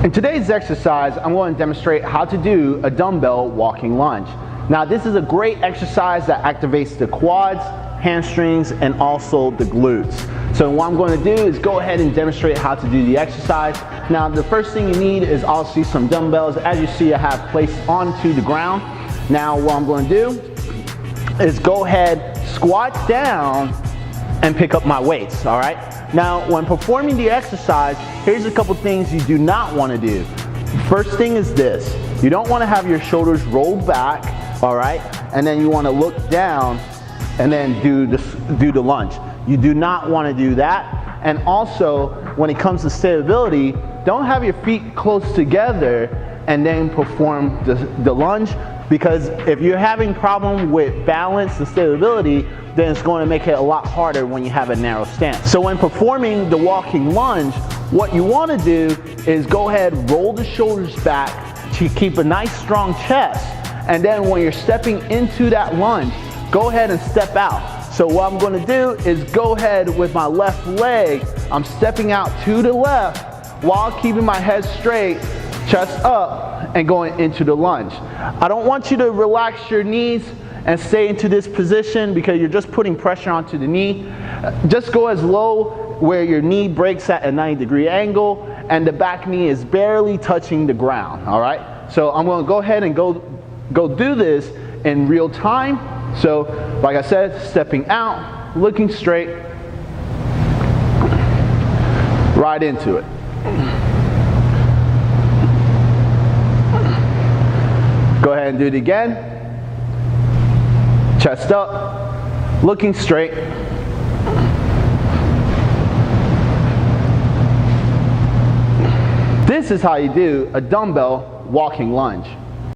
In today's exercise, I'm going to demonstrate how to do a dumbbell walking lunge. Now, this is a great exercise that activates the quads, hamstrings, and also the glutes. So what I'm going to do is go ahead and demonstrate how to do the exercise. Now, the first thing you need is obviously some dumbbells. As you see, I have placed onto the ground. Now, what I'm going to do is go ahead, squat down, and pick up my weights, all right? Now, when performing the exercise, here's a couple things you do not want to do. First thing is this. You don't want to have your shoulders rolled back, all right? And then you want to look down and then do the lunge. You do not want to do that. And also, when it comes to stability, don't have your feet close together and then perform the lunge, because if you're having problem with balance and stability, then it's going to make it a lot harder when you have a narrow stance. So when performing the walking lunge, what you want to do is go ahead, roll the shoulders back to keep a nice strong chest, and then when you're stepping into that lunge, go ahead and step out. So what I'm going to do is go ahead with my left leg, I'm stepping out to the left while keeping my head straight, chest up, and going into the lunge. I don't want you to relax your knees and stay into this position because you're just putting pressure onto the knee. Just go as low where your knee breaks at a 90-degree angle and the back knee is barely touching the ground, all right? So I'm going to go ahead and go do this in real time. So, like I said, stepping out, looking straight, right into it. Go ahead and do it again. Chest up, looking straight. This is how you do a dumbbell walking lunge.